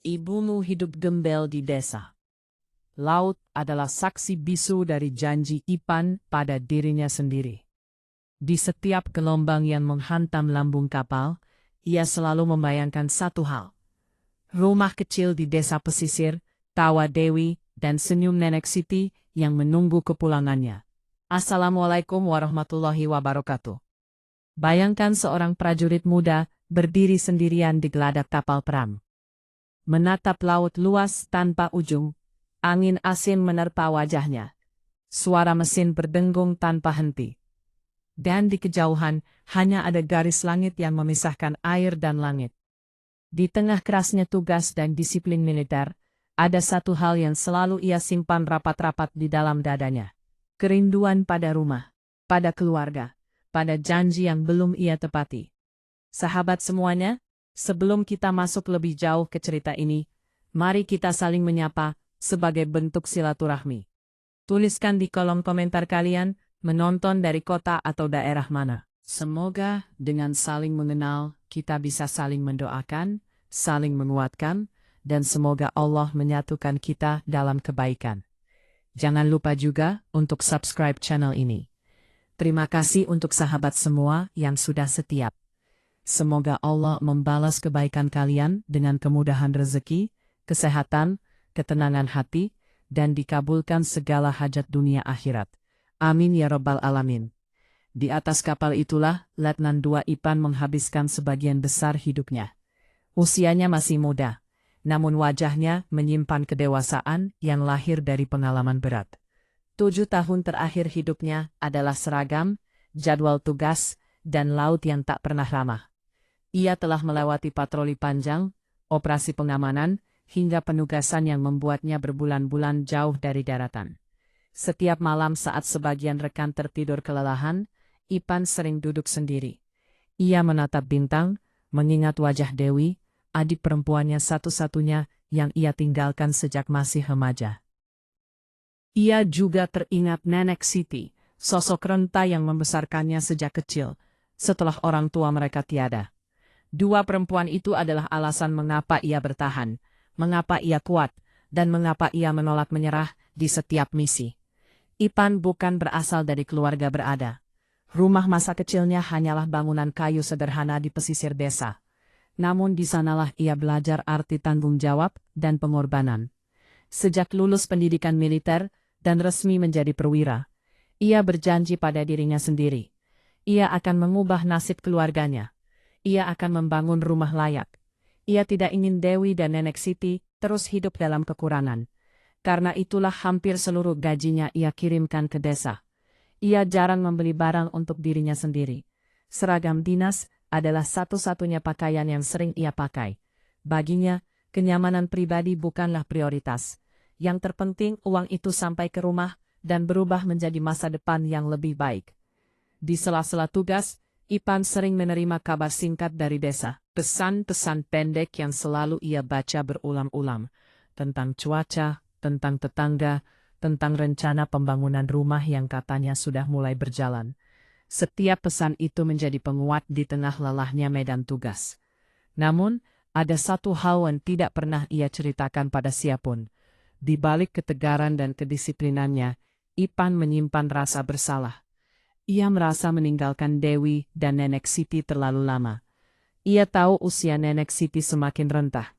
Ibumu hidup gembel di desa. Laut adalah saksi bisu dari janji Ipan pada dirinya sendiri. Di setiap gelombang yang menghantam lambung kapal, ia selalu membayangkan satu hal. Rumah kecil di desa pesisir, tawa Dewi, dan senyum Nenek Siti yang menunggu kepulangannya. Assalamualaikum warahmatullahi wabarakatuh. Bayangkan seorang prajurit muda berdiri sendirian di geladak kapal perang. Menatap laut luas tanpa ujung, angin asin menerpa wajahnya. Suara mesin berdengung tanpa henti. Dan di kejauhan, hanya ada garis langit yang memisahkan air dan langit. Di tengah kerasnya tugas dan disiplin militer, ada satu hal yang selalu ia simpan rapat-rapat di dalam dadanya. Kerinduan pada rumah, pada keluarga, pada janji yang belum ia tepati. Sahabat semuanya, sebelum kita masuk lebih jauh ke cerita ini, mari kita saling menyapa sebagai bentuk silaturahmi. Tuliskan di kolom komentar kalian, menonton dari kota atau daerah mana. Semoga dengan saling mengenal, kita bisa saling mendoakan, saling menguatkan, dan semoga Allah menyatukan kita dalam kebaikan. Jangan lupa juga untuk subscribe channel ini. Terima kasih untuk sahabat semua yang sudah setia. Semoga Allah membalas kebaikan kalian dengan kemudahan rezeki, kesehatan, ketenangan hati, dan dikabulkan segala hajat dunia akhirat. Amin ya Rabbal Alamin. Di atas kapal itulah Letnan II Ipan menghabiskan sebagian besar hidupnya. Usianya masih muda, namun wajahnya menyimpan kedewasaan yang lahir dari pengalaman berat. 7 tahun terakhir hidupnya adalah seragam, jadwal tugas, dan laut yang tak pernah ramah. Ia telah melewati patroli panjang, operasi pengamanan, hingga penugasan yang membuatnya berbulan-bulan jauh dari daratan. Setiap malam saat sebagian rekan tertidur kelelahan, Ipan sering duduk sendiri. Ia menatap bintang, mengingat wajah Dewi, adik perempuannya satu-satunya yang ia tinggalkan sejak masih remaja. Ia juga teringat Nenek Siti, sosok renta yang membesarkannya sejak kecil, setelah orang tua mereka tiada. Dua perempuan itu adalah alasan mengapa ia bertahan, mengapa ia kuat, dan mengapa ia menolak menyerah di setiap misi. Ipan bukan berasal dari keluarga berada. Rumah masa kecilnya hanyalah bangunan kayu sederhana di pesisir desa. Namun di sanalah ia belajar arti tanggung jawab dan pengorbanan. Sejak lulus pendidikan militer dan resmi menjadi perwira, ia berjanji pada dirinya sendiri. Ia akan mengubah nasib keluarganya. Ia akan membangun rumah layak. Ia tidak ingin Dewi dan Nenek Siti terus hidup dalam kekurangan. Karena itulah hampir seluruh gajinya ia kirimkan ke desa. Ia jarang membeli barang untuk dirinya sendiri. Seragam dinas adalah satu-satunya pakaian yang sering ia pakai. Baginya, kenyamanan pribadi bukanlah prioritas. Yang terpenting uang itu sampai ke rumah dan berubah menjadi masa depan yang lebih baik. Di sela-sela tugas, Ipan sering menerima kabar singkat dari desa, pesan-pesan pendek yang selalu ia baca berulang-ulang, tentang cuaca, tentang tetangga, tentang rencana pembangunan rumah yang katanya sudah mulai berjalan. Setiap pesan itu menjadi penguat di tengah lelahnya medan tugas. Namun, ada satu hal yang tidak pernah ia ceritakan pada siapapun. Di balik ketegaran dan kedisiplinannya, Ipan menyimpan rasa bersalah. Ia merasa meninggalkan Dewi dan Nenek Siti terlalu lama. Ia tahu usia Nenek Siti semakin rentah.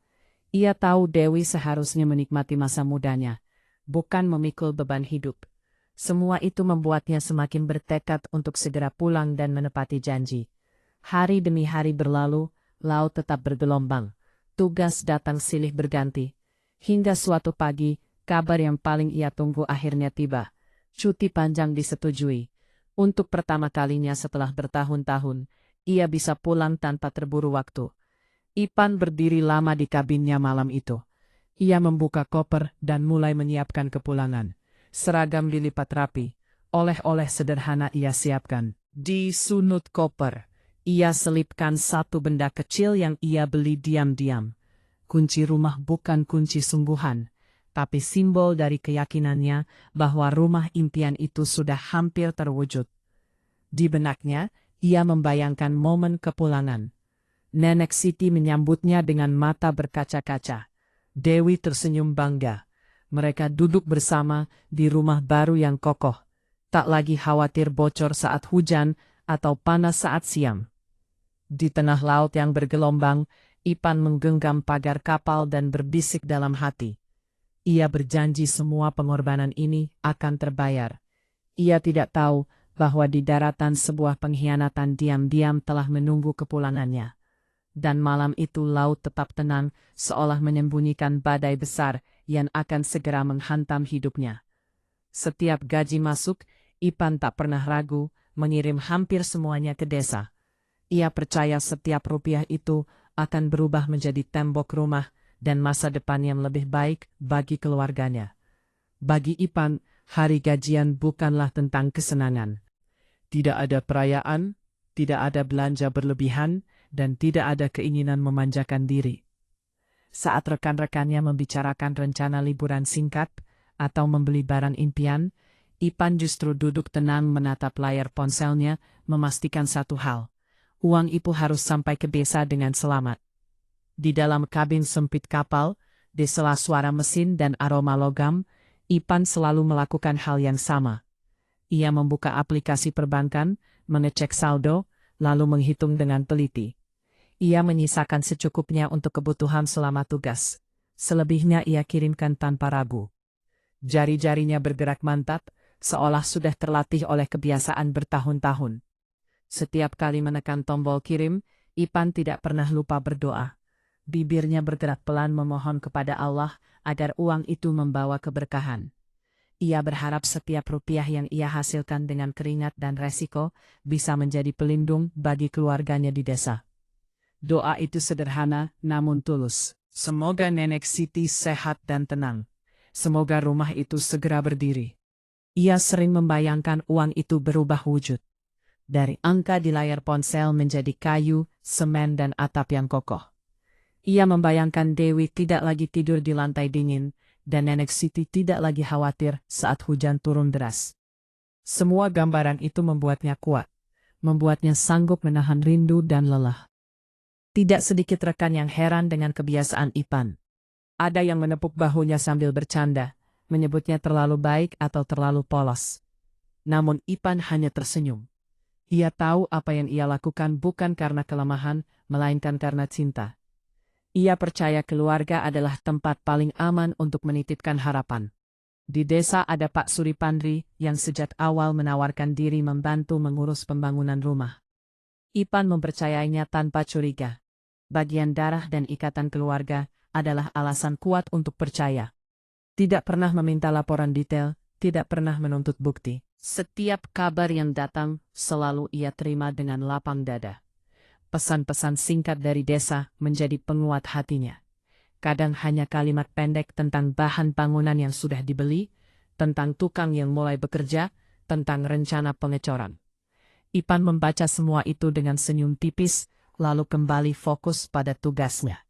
Ia tahu Dewi seharusnya menikmati masa mudanya, bukan memikul beban hidup. Semua itu membuatnya semakin bertekad untuk segera pulang dan menepati janji. Hari demi hari berlalu, laut tetap bergelombang. Tugas datang silih berganti. Hingga suatu pagi, kabar yang paling ia tunggu akhirnya tiba. Cuti panjang disetujui. Untuk pertama kalinya setelah bertahun-tahun, ia bisa pulang tanpa terburu waktu. Ipan berdiri lama di kabinnya malam itu. Ia membuka koper dan mulai menyiapkan kepulangan. Seragam dilipat rapi, oleh-oleh sederhana ia siapkan. Di sunut koper, ia selipkan satu benda kecil yang ia beli diam-diam. Kunci rumah bukan kunci sungguhan, tapi simbol dari keyakinannya bahwa rumah impian itu sudah hampir terwujud. Di benaknya, ia membayangkan momen kepulangan. Nenek Siti menyambutnya dengan mata berkaca-kaca. Dewi tersenyum bangga. Mereka duduk bersama di rumah baru yang kokoh. Tak lagi khawatir bocor saat hujan atau panas saat siang. Di tengah laut yang bergelombang, Ipan menggenggam pagar kapal dan berbisik dalam hati. Ia berjanji semua pengorbanan ini akan terbayar. Ia tidak tahu bahwa di daratan sebuah pengkhianatan diam-diam telah menunggu kepulangannya. Dan malam itu laut tetap tenang, seolah menyembunyikan badai besar yang akan segera menghantam hidupnya. Setiap gaji masuk, Ipan tak pernah ragu mengirim hampir semuanya ke desa. Ia percaya setiap rupiah itu akan berubah menjadi tembok rumah dan masa depan yang lebih baik bagi keluarganya. Bagi Ipan, hari gajian bukanlah tentang kesenangan. Tidak ada perayaan, tidak ada belanja berlebihan, dan tidak ada keinginan memanjakan diri. Saat rekan-rekannya membicarakan rencana liburan singkat atau membeli barang impian, Ipan justru duduk tenang menatap layar ponselnya, memastikan satu hal. Uang itu harus sampai ke desa dengan selamat. Di dalam kabin sempit kapal, di sela suara mesin dan aroma logam, Ipan selalu melakukan hal yang sama. Ia membuka aplikasi perbankan, mengecek saldo, lalu menghitung dengan teliti. Ia menyisakan secukupnya untuk kebutuhan selama tugas. Selebihnya ia kirimkan tanpa ragu. Jari-jarinya bergerak mantap, seolah sudah terlatih oleh kebiasaan bertahun-tahun. Setiap kali menekan tombol kirim, Ipan tidak pernah lupa berdoa. Bibirnya bergerak pelan memohon kepada Allah agar uang itu membawa keberkahan. Ia berharap setiap rupiah yang ia hasilkan dengan keringat dan resiko bisa menjadi pelindung bagi keluarganya di desa. Doa itu sederhana namun tulus. Semoga Nenek Siti sehat dan tenang. Semoga rumah itu segera berdiri. Ia sering membayangkan uang itu berubah wujud. Dari angka di layar ponsel menjadi kayu, semen dan atap yang kokoh. Ia membayangkan Dewi tidak lagi tidur di lantai dingin, dan Nenek Siti tidak lagi khawatir saat hujan turun deras. Semua gambaran itu membuatnya kuat, membuatnya sanggup menahan rindu dan lelah. Tidak sedikit rekan yang heran dengan kebiasaan Ipan. Ada yang menepuk bahunya sambil bercanda, menyebutnya terlalu baik atau terlalu polos. Namun Ipan hanya tersenyum. Ia tahu apa yang ia lakukan bukan karena kelemahan, melainkan karena cinta. Ia percaya keluarga adalah tempat paling aman untuk menitipkan harapan. Di desa ada Pak Suripandri yang sejak awal menawarkan diri membantu mengurus pembangunan rumah. Ipan mempercayainya tanpa curiga. Bagian darah dan ikatan keluarga adalah alasan kuat untuk percaya. Tidak pernah meminta laporan detail, tidak pernah menuntut bukti. Setiap kabar yang datang selalu ia terima dengan lapang dada. Pesan-pesan singkat dari desa menjadi penguat hatinya. Kadang hanya kalimat pendek tentang bahan bangunan yang sudah dibeli, tentang tukang yang mulai bekerja, tentang rencana pengecoran. Ipan membaca semua itu dengan senyum tipis, lalu kembali fokus pada tugasnya.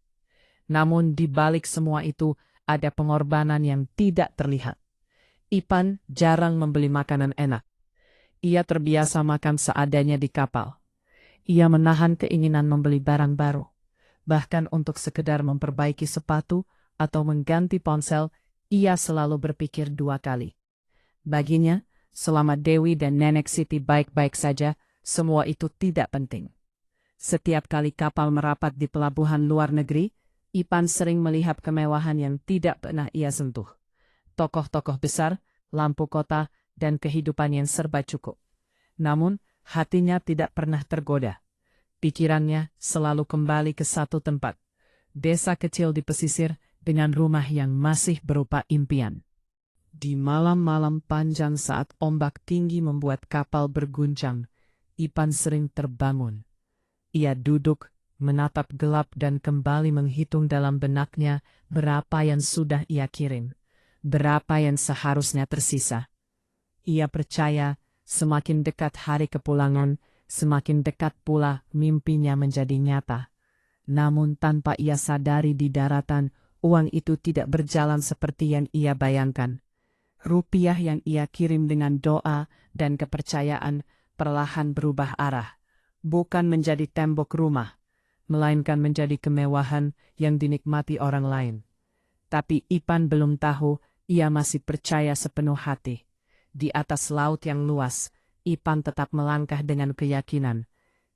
Namun di balik semua itu ada pengorbanan yang tidak terlihat. Ipan jarang membeli makanan enak. Ia terbiasa makan seadanya di kapal. Ia menahan keinginan membeli barang baru. Bahkan untuk sekedar memperbaiki sepatu atau mengganti ponsel, ia selalu berpikir dua kali. Baginya, selama Dewi dan Nenek Siti baik-baik saja, semua itu tidak penting. Setiap kali kapal merapat di pelabuhan luar negeri, Ipan sering melihat kemewahan yang tidak pernah ia sentuh. Tokoh-tokoh besar, lampu kota, dan kehidupan yang serba cukup. Namun, hatinya tidak pernah tergoda. Pikirannya selalu kembali ke satu tempat. Desa kecil di pesisir dengan rumah yang masih berupa impian. Di malam-malam panjang saat ombak tinggi membuat kapal berguncang, Ipan sering terbangun. Ia duduk, menatap gelap dan kembali menghitung dalam benaknya berapa yang sudah ia kirim, berapa yang seharusnya tersisa. Ia percaya semakin dekat hari kepulangan, semakin dekat pula mimpinya menjadi nyata. Namun tanpa ia sadari di daratan, uang itu tidak berjalan seperti yang ia bayangkan. Rupiah yang ia kirim dengan doa dan kepercayaan perlahan berubah arah. Bukan menjadi tembok rumah, melainkan menjadi kemewahan yang dinikmati orang lain. Tapi Ipan belum tahu, ia masih percaya sepenuh hati. Di atas laut yang luas, Ipan tetap melangkah dengan keyakinan.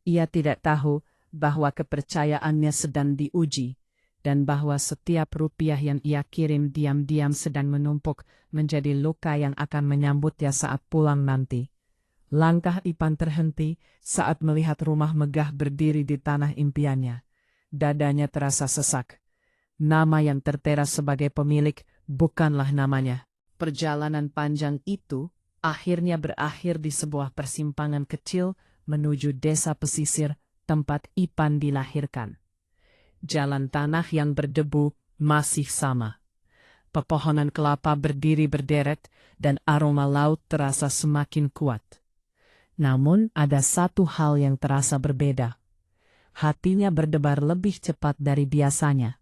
Ia tidak tahu bahwa kepercayaannya sedang diuji, dan bahwa setiap rupiah yang ia kirim diam-diam sedang menumpuk menjadi luka yang akan menyambutnya saat pulang nanti. Langkah Ipan terhenti saat melihat rumah megah berdiri di tanah impiannya. Dadanya terasa sesak. Nama yang tertera sebagai pemilik bukanlah namanya. Perjalanan panjang itu akhirnya berakhir di sebuah persimpangan kecil menuju desa pesisir tempat Ipan dilahirkan. Jalan tanah yang berdebu masih sama. Pepohonan kelapa berdiri berderet dan aroma laut terasa semakin kuat. Namun ada satu hal yang terasa berbeda. Hatinya berdebar lebih cepat dari biasanya.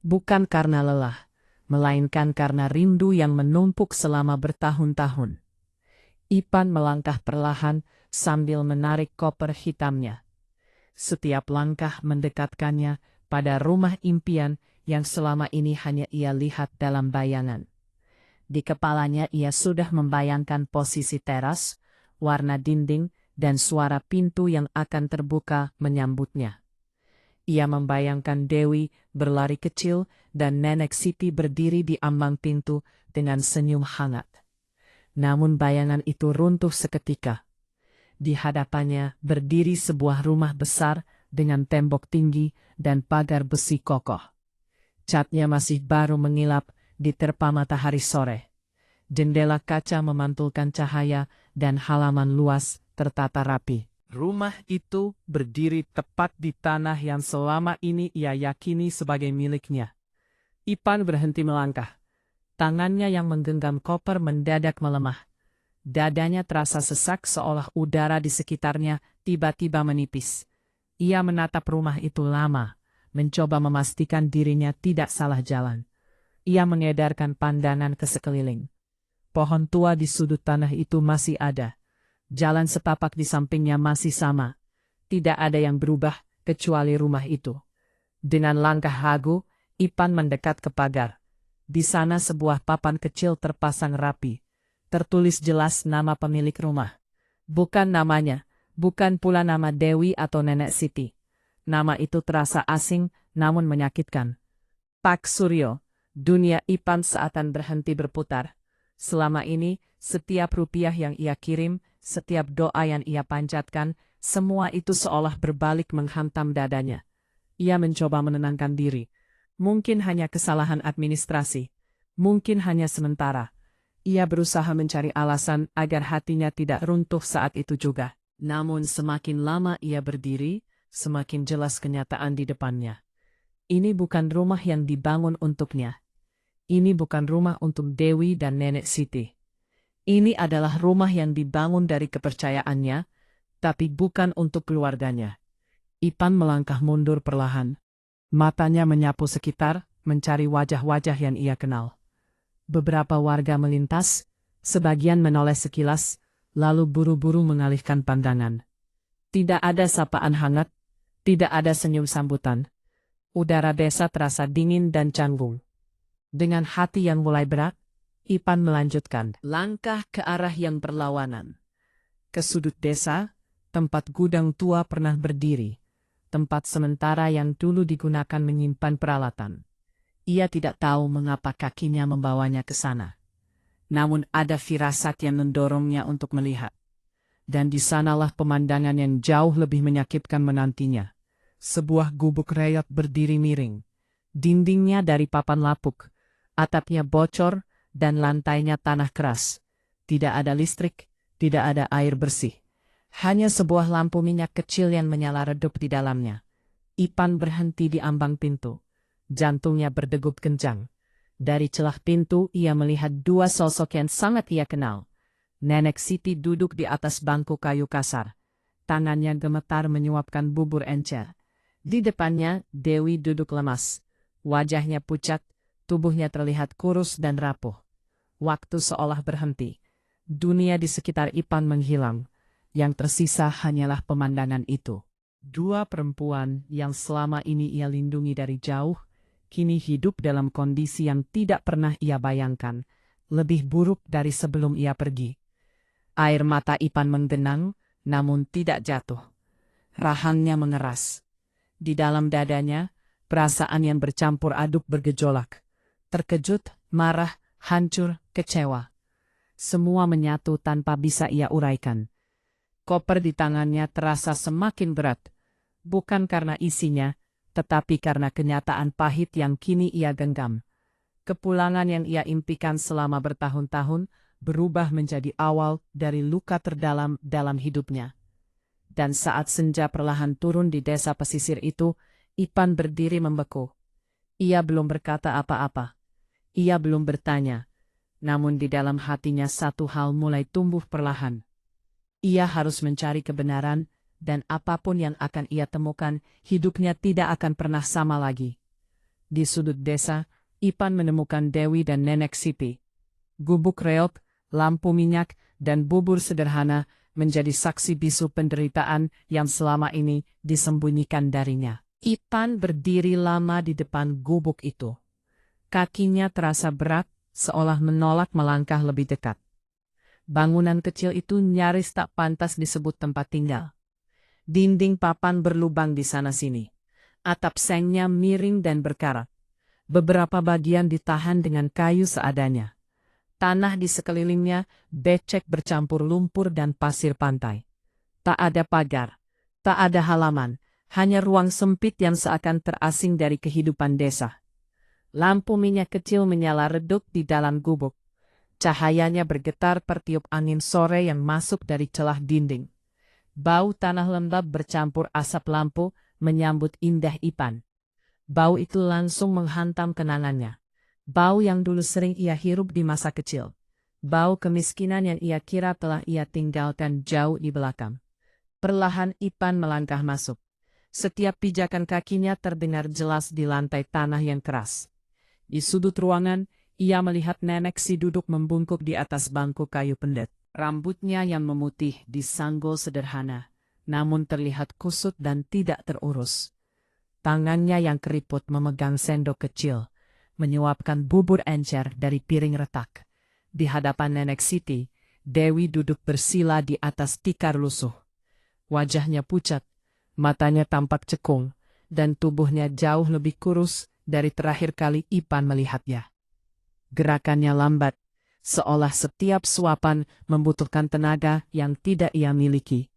Bukan karena lelah, melainkan karena rindu yang menumpuk selama bertahun-tahun. Ipan melangkah perlahan sambil menarik koper hitamnya. Setiap langkah mendekatkannya pada rumah impian yang selama ini hanya ia lihat dalam bayangan. Di kepalanya ia sudah membayangkan posisi teras, warna dinding, dan suara pintu yang akan terbuka menyambutnya. Ia membayangkan Dewi berlari kecil dan Nenek Siti berdiri di ambang pintu dengan senyum hangat. Namun bayangan itu runtuh seketika. Di hadapannya berdiri sebuah rumah besar dengan tembok tinggi dan pagar besi kokoh. Catnya masih baru mengilap diterpa matahari sore. Jendela kaca memantulkan cahaya dan halaman luas tertata rapi. Rumah itu berdiri tepat di tanah yang selama ini ia yakini sebagai miliknya. Ipan berhenti melangkah. Tangannya yang menggenggam koper mendadak melemah. Dadanya terasa sesak seolah udara di sekitarnya tiba-tiba menipis. Ia menatap rumah itu lama, mencoba memastikan dirinya tidak salah jalan. Ia mengedarkan pandangan ke sekeliling. Pohon tua di sudut tanah itu masih ada. Jalan setapak di sampingnya masih sama. Tidak ada yang berubah kecuali rumah itu. Dengan langkah ragu, Ipan mendekat ke pagar. Di sana sebuah papan kecil terpasang rapi. Tertulis jelas nama pemilik rumah. Bukan namanya, bukan pula nama Dewi atau Nenek Siti. Nama itu terasa asing namun menyakitkan. Pak Suryo. Dunia Ipan seakan berhenti berputar. Selama ini, setiap rupiah yang ia kirim, setiap doa yang ia panjatkan, semua itu seolah berbalik menghantam dadanya. Ia mencoba menenangkan diri. Mungkin hanya kesalahan administrasi. Mungkin hanya sementara. Ia berusaha mencari alasan agar hatinya tidak runtuh saat itu juga. Namun semakin lama ia berdiri, semakin jelas kenyataan di depannya. Ini bukan rumah yang dibangun untuknya. Ini bukan rumah untuk Dewi dan Nenek Siti. Ini adalah rumah yang dibangun dari kepercayaannya, tapi bukan untuk keluarganya. Ipan melangkah mundur perlahan. Matanya menyapu sekitar, mencari wajah-wajah yang ia kenal. Beberapa warga melintas, sebagian menoleh sekilas, lalu buru-buru mengalihkan pandangan. Tidak ada sapaan hangat, tidak ada senyum sambutan. Udara desa terasa dingin dan canggung. Dengan hati yang mulai berat, Ipan melanjutkan langkah ke arah yang berlawanan. Ke sudut desa, tempat gudang tua pernah berdiri. Tempat sementara yang dulu digunakan menyimpan peralatan. Ia tidak tahu mengapa kakinya membawanya ke sana. Namun ada firasat yang mendorongnya untuk melihat. Dan di sanalah pemandangan yang jauh lebih menyakitkan menantinya. Sebuah gubuk reyot berdiri miring. Dindingnya dari papan lapuk. Atapnya bocor dan lantainya tanah keras. Tidak ada listrik, tidak ada air bersih. Hanya sebuah lampu minyak kecil yang menyala redup di dalamnya. Ipan berhenti di ambang pintu. Jantungnya berdegup kencang. Dari celah pintu ia melihat dua sosok yang sangat ia kenal. Nenek Siti duduk di atas bangku kayu kasar. Tangannya gemetar menyuapkan bubur encer. Di depannya Dewi duduk lemas. Wajahnya pucat, tubuhnya terlihat kurus dan rapuh. Waktu seolah berhenti. Dunia di sekitar Ipan menghilang. Yang tersisa hanyalah pemandangan itu. Dua perempuan yang selama ini ia lindungi dari jauh, kini hidup dalam kondisi yang tidak pernah ia bayangkan, lebih buruk dari sebelum ia pergi. Air mata Ipan menggenang, namun tidak jatuh. Rahangnya mengeras. Di dalam dadanya, perasaan yang bercampur aduk bergejolak. Terkejut, marah, hancur, kecewa. Semua menyatu tanpa bisa ia uraikan. Koper di tangannya terasa semakin berat, bukan karena isinya, tetapi karena kenyataan pahit yang kini ia genggam. Kepulangan yang ia impikan selama bertahun-tahun berubah menjadi awal dari luka terdalam dalam hidupnya. Dan saat senja perlahan turun di desa pesisir itu, Ipan berdiri membeku. Ia belum berkata apa-apa. Ia belum bertanya. Namun di dalam hatinya satu hal mulai tumbuh perlahan. Ia harus mencari kebenaran, dan apapun yang akan ia temukan, hidupnya tidak akan pernah sama lagi. Di sudut desa, Ipan menemukan Dewi dan Nenek Siti. Gubuk reok, lampu minyak, dan bubur sederhana menjadi saksi bisu penderitaan yang selama ini disembunyikan darinya. Ipan berdiri lama di depan gubuk itu. Kakinya terasa berat, seolah menolak melangkah lebih dekat. Bangunan kecil itu nyaris tak pantas disebut tempat tinggal. Dinding papan berlubang di sana-sini. Atap sengnya miring dan berkarat. Beberapa bagian ditahan dengan kayu seadanya. Tanah di sekelilingnya becek bercampur lumpur dan pasir pantai. Tak ada pagar, tak ada halaman, hanya ruang sempit yang seakan terasing dari kehidupan desa. Lampu minyak kecil menyala redup di dalam gubuk. Cahayanya bergetar tertiup angin sore yang masuk dari celah dinding. Bau tanah lembab bercampur asap lampu menyambut indah Ipan. Bau itu langsung menghantam kenangannya. Bau yang dulu sering ia hirup di masa kecil. Bau kemiskinan yang ia kira telah ia tinggalkan jauh di belakang. Perlahan Ipan melangkah masuk. Setiap pijakan kakinya terdengar jelas di lantai tanah yang keras. Di sudut ruangan, ia melihat Nenek Si duduk membungkuk di atas bangku kayu pendet. Rambutnya yang memutih disanggul sederhana, namun terlihat kusut dan tidak terurus. Tangannya yang keriput memegang sendok kecil, menyuapkan bubur encer dari piring retak. Di hadapan Nenek Siti, Dewi duduk bersila di atas tikar lusuh. Wajahnya pucat, matanya tampak cekung, dan tubuhnya jauh lebih kurus dari terakhir kali Ipan melihatnya. Gerakannya lambat, seolah setiap suapan membutuhkan tenaga yang tidak ia miliki.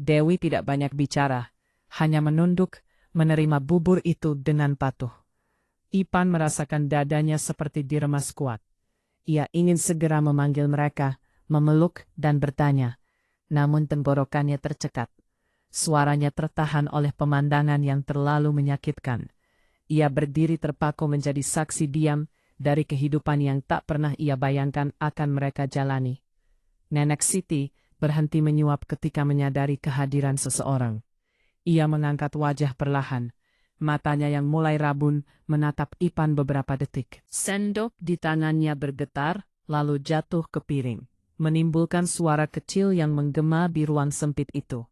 Dewi tidak banyak bicara, hanya menunduk, menerima bubur itu dengan patuh. Ipan merasakan dadanya seperti diremas kuat. Ia ingin segera memanggil mereka, memeluk dan bertanya, namun tenggorokannya tercekat. Suaranya tertahan oleh pemandangan yang terlalu menyakitkan. Ia berdiri terpaku menjadi saksi diam dari kehidupan yang tak pernah ia bayangkan akan mereka jalani. Nenek Siti berhenti menyuap ketika menyadari kehadiran seseorang. Ia mengangkat wajah perlahan. Matanya yang mulai rabun menatap Ipan beberapa detik. Sendok di tangannya bergetar, lalu jatuh ke piring, menimbulkan suara kecil yang menggema di ruang sempit itu.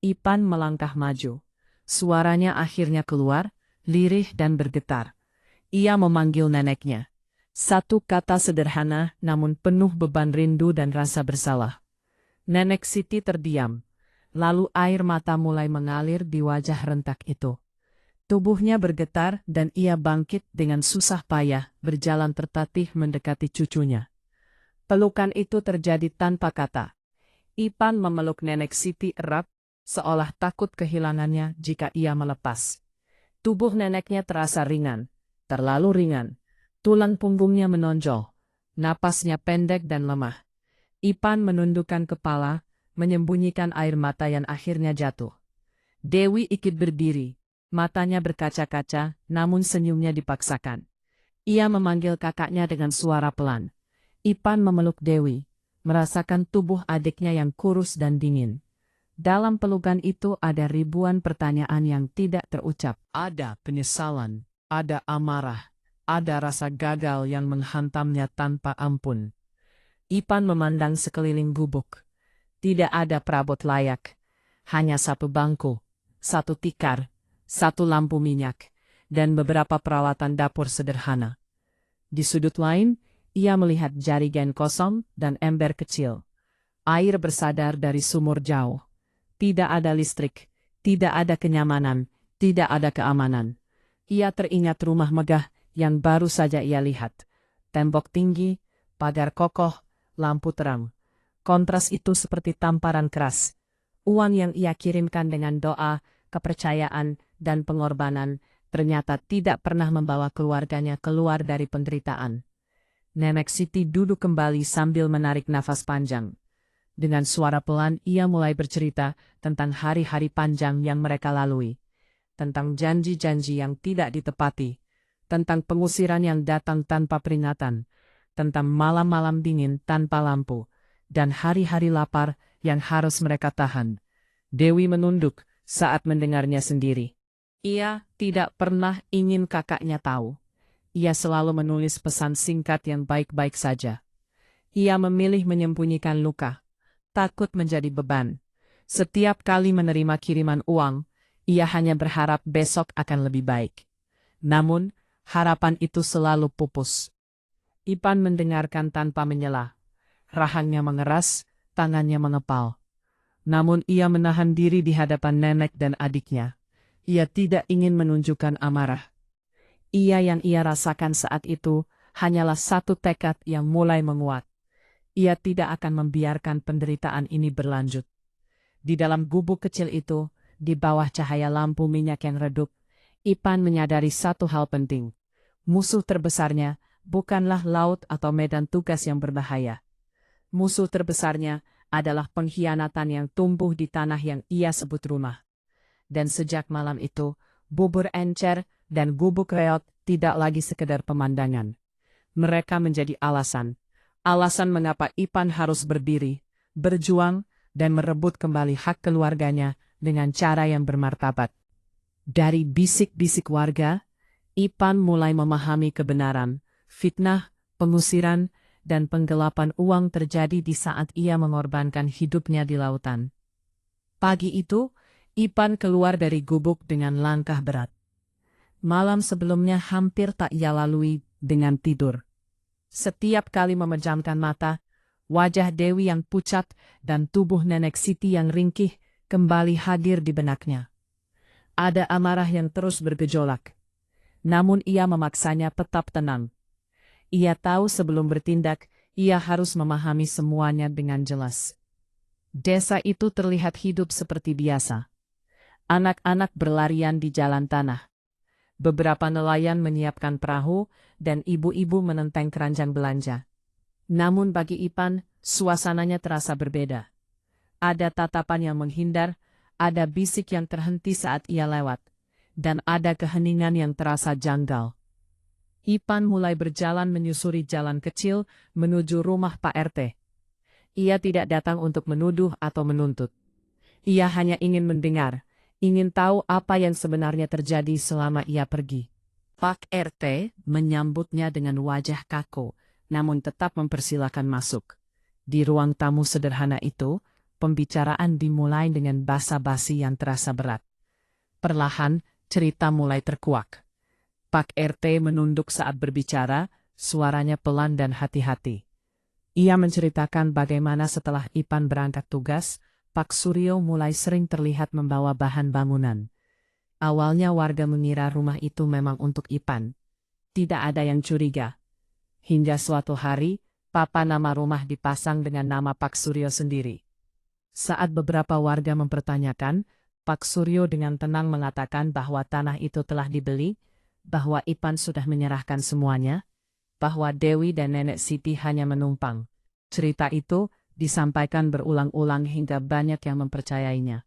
Ipan melangkah maju. Suaranya akhirnya keluar, lirih dan bergetar. Ia memanggil neneknya. Satu kata sederhana namun penuh beban rindu dan rasa bersalah. Nenek Siti terdiam. Lalu air mata mulai mengalir di wajah rentak itu. Tubuhnya bergetar dan ia bangkit dengan susah payah, berjalan tertatih mendekati cucunya. Pelukan itu terjadi tanpa kata. Ipan memeluk Nenek Siti erat, seolah takut kehilangannya jika ia melepas. Tubuh neneknya terasa ringan. Terlalu ringan. Tulang punggungnya menonjol. Napasnya pendek dan lemah. Ipan menundukkan kepala, menyembunyikan air mata yang akhirnya jatuh. Dewi ikut berdiri. Matanya berkaca-kaca, namun senyumnya dipaksakan. Ia memanggil kakaknya dengan suara pelan. Ipan memeluk Dewi, merasakan tubuh adiknya yang kurus dan dingin. Dalam pelukan itu ada ribuan pertanyaan yang tidak terucap. Ada penyesalan. Ada amarah, ada rasa gagal yang menghantamnya tanpa ampun. Ipan memandang sekeliling gubuk. Tidak ada perabot layak. Hanya satu bangku, satu tikar, satu lampu minyak, dan beberapa peralatan dapur sederhana. Di sudut lain, ia melihat jarigan kosong dan ember kecil. Air bersadar dari sumur jauh. Tidak ada listrik, tidak ada kenyamanan, tidak ada keamanan. Ia teringat rumah megah yang baru saja ia lihat. Tembok tinggi, pagar kokoh, lampu terang. Kontras itu seperti tamparan keras. Uang yang ia kirimkan dengan doa, kepercayaan, dan pengorbanan ternyata tidak pernah membawa keluarganya keluar dari penderitaan. Nenek Siti duduk kembali sambil menarik nafas panjang. Dengan suara pelan ia mulai bercerita tentang hari-hari panjang yang mereka lalui. Tentang janji-janji yang tidak ditepati. Tentang pengusiran yang datang tanpa peringatan. Tentang malam-malam dingin tanpa lampu. Dan hari-hari lapar yang harus mereka tahan. Dewi menunduk saat mendengarnya sendiri. Ia tidak pernah ingin kakaknya tahu. Ia selalu menulis pesan singkat yang baik-baik saja. Ia memilih menyembunyikan luka. Takut menjadi beban. Setiap kali menerima kiriman uang, ia hanya berharap besok akan lebih baik. Namun, harapan itu selalu pupus. Ipan mendengarkan tanpa menyela. Rahangnya mengeras, tangannya mengepal. Namun ia menahan diri di hadapan nenek dan adiknya. Ia tidak ingin menunjukkan amarah. Yang ia rasakan saat itu hanyalah satu tekad yang mulai menguat. Ia tidak akan membiarkan penderitaan ini berlanjut. Di dalam gubuk kecil itu, di bawah cahaya lampu minyak yang redup, Ipan menyadari satu hal penting. Musuh terbesarnya bukanlah laut atau medan tugas yang berbahaya. Musuh terbesarnya adalah pengkhianatan yang tumbuh di tanah yang ia sebut rumah. Dan sejak malam itu, bubur encer dan gubuk reot tidak lagi sekedar pemandangan. Mereka menjadi alasan mengapa Ipan harus berdiri, berjuang, dan merebut kembali hak keluarganya dengan cara yang bermartabat. Dari bisik-bisik warga, Ipan mulai memahami kebenaran, fitnah, pengusiran, dan penggelapan uang terjadi di saat ia mengorbankan hidupnya di lautan. Pagi itu, Ipan keluar dari gubuk dengan langkah berat. Malam sebelumnya hampir tak ia lalui dengan tidur. Setiap kali memejamkan mata, wajah Dewi yang pucat dan tubuh nenek Siti yang ringkih kembali hadir di benaknya. Ada amarah yang terus bergejolak. Namun ia memaksanya tetap tenang. Ia tahu sebelum bertindak, ia harus memahami semuanya dengan jelas. Desa itu terlihat hidup seperti biasa. Anak-anak berlarian di jalan tanah. Beberapa nelayan menyiapkan perahu, dan ibu-ibu menenteng keranjang belanja. Namun bagi Ipan, suasananya terasa berbeda. Ada tatapan yang menghindar, ada bisik yang terhenti saat ia lewat, dan ada keheningan yang terasa janggal. Ipan mulai berjalan menyusuri jalan kecil menuju rumah Pak RT. Ia tidak datang untuk menuduh atau menuntut. Ia hanya ingin mendengar, ingin tahu apa yang sebenarnya terjadi selama ia pergi. Pak RT menyambutnya dengan wajah kaku, namun tetap mempersilakan masuk. Di ruang tamu sederhana itu, pembicaraan dimulai dengan basa-basi yang terasa berat. Perlahan, cerita mulai terkuak. Pak RT menunduk saat berbicara, suaranya pelan dan hati-hati. Ia menceritakan bagaimana setelah Ipan berangkat tugas, Pak Suryo mulai sering terlihat membawa bahan bangunan. Awalnya warga mengira rumah itu memang untuk Ipan. Tidak ada yang curiga. Hingga suatu hari, papan nama rumah dipasang dengan nama Pak Suryo sendiri. Saat beberapa warga mempertanyakan, Pak Suryo dengan tenang mengatakan bahwa tanah itu telah dibeli, bahwa Ipan sudah menyerahkan semuanya, bahwa Dewi dan Nenek Siti hanya menumpang. Cerita itu disampaikan berulang-ulang hingga banyak yang mempercayainya.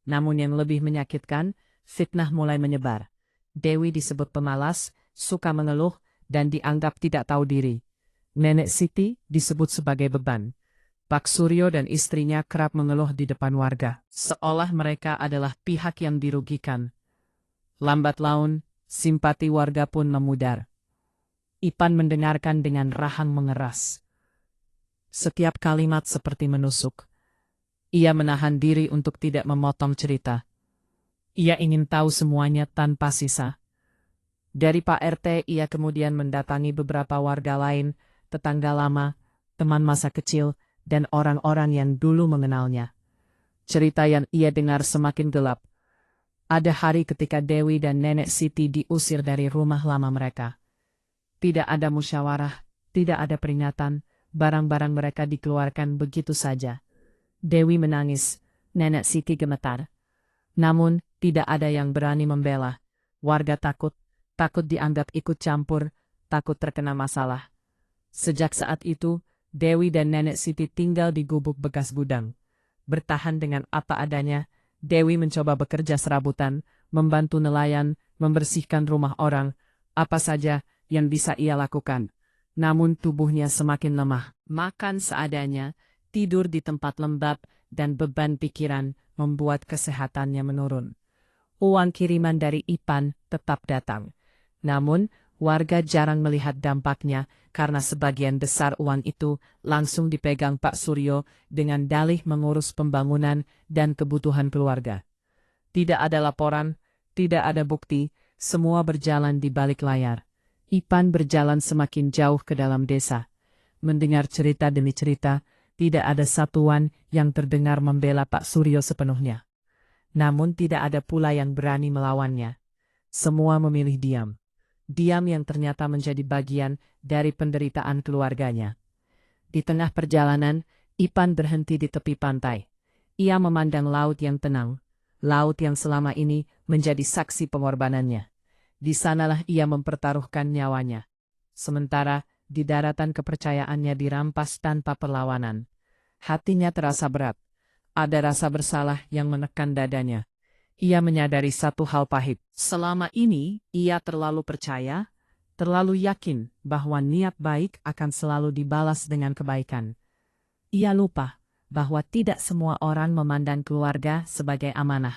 Namun yang lebih menyakitkan, fitnah mulai menyebar. Dewi disebut pemalas, suka mengeluh, dan dianggap tidak tahu diri. Nenek Siti disebut sebagai beban. Pak Suryo dan istrinya kerap mengeluh di depan warga, seolah mereka adalah pihak yang dirugikan. Lambat laun, simpati warga pun memudar. Ipan mendengarkan dengan rahang mengeras. Setiap kalimat seperti menusuk. Ia menahan diri untuk tidak memotong cerita. Ia ingin tahu semuanya tanpa sisa. Dari Pak RT ia kemudian mendatangi beberapa warga lain, tetangga lama, teman masa kecil, dan orang-orang yang dulu mengenalnya. Cerita yang ia dengar semakin gelap. Ada hari ketika Dewi dan Nenek Siti diusir dari rumah lama mereka. Tidak ada musyawarah, tidak ada peringatan, barang-barang mereka dikeluarkan begitu saja. Dewi menangis, Nenek Siti gemetar. Namun, tidak ada yang berani membela. Warga takut dianggap ikut campur, takut terkena masalah. Sejak saat itu, Dewi dan Nenek Siti tinggal di gubuk bekas gudang. Bertahan dengan apa adanya, Dewi mencoba bekerja serabutan, membantu nelayan, membersihkan rumah orang, apa saja yang bisa ia lakukan. Namun tubuhnya semakin lemah. Makan seadanya, tidur di tempat lembab, dan beban pikiran membuat kesehatannya menurun. Uang kiriman dari Ipan tetap datang. Namun, warga jarang melihat dampaknya karena sebagian besar uang itu langsung dipegang Pak Suryo dengan dalih mengurus pembangunan dan kebutuhan keluarga. Tidak ada laporan, tidak ada bukti, semua berjalan di balik layar. Ipan berjalan semakin jauh ke dalam desa. Mendengar cerita demi cerita, tidak ada satuan yang terdengar membela Pak Suryo sepenuhnya. Namun tidak ada pula yang berani melawannya. Semua memilih diam. Diam yang ternyata menjadi bagian dari penderitaan keluarganya. Di tengah perjalanan, Ipan berhenti di tepi pantai. Ia memandang laut yang tenang, laut yang selama ini menjadi saksi pengorbanannya. Di sanalah ia mempertaruhkan nyawanya. Sementara, di daratan kepercayaannya dirampas tanpa perlawanan. Hatinya terasa berat. Ada rasa bersalah yang menekan dadanya. Ia menyadari satu hal pahit. Selama ini, ia terlalu percaya, terlalu yakin bahwa niat baik akan selalu dibalas dengan kebaikan. Ia lupa bahwa tidak semua orang memandang keluarga sebagai amanah.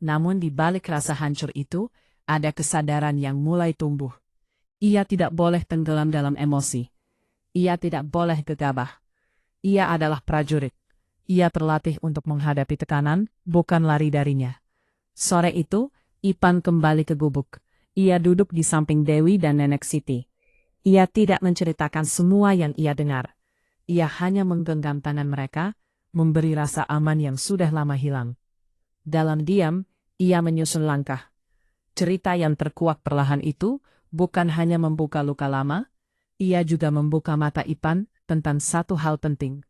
Namun di balik rasa hancur itu, ada kesadaran yang mulai tumbuh. Ia tidak boleh tenggelam dalam emosi. Ia tidak boleh gegabah. Ia adalah prajurit. Ia terlatih untuk menghadapi tekanan, bukan lari darinya. Sore itu, Ipan kembali ke gubuk. Ia duduk di samping Dewi dan Nenek Siti. Ia tidak menceritakan semua yang ia dengar. Ia hanya menggenggam tangan mereka, memberi rasa aman yang sudah lama hilang. Dalam diam, ia menyusun langkah. Cerita yang terkuak perlahan itu bukan hanya membuka luka lama, ia juga membuka mata Ipan tentang satu hal penting.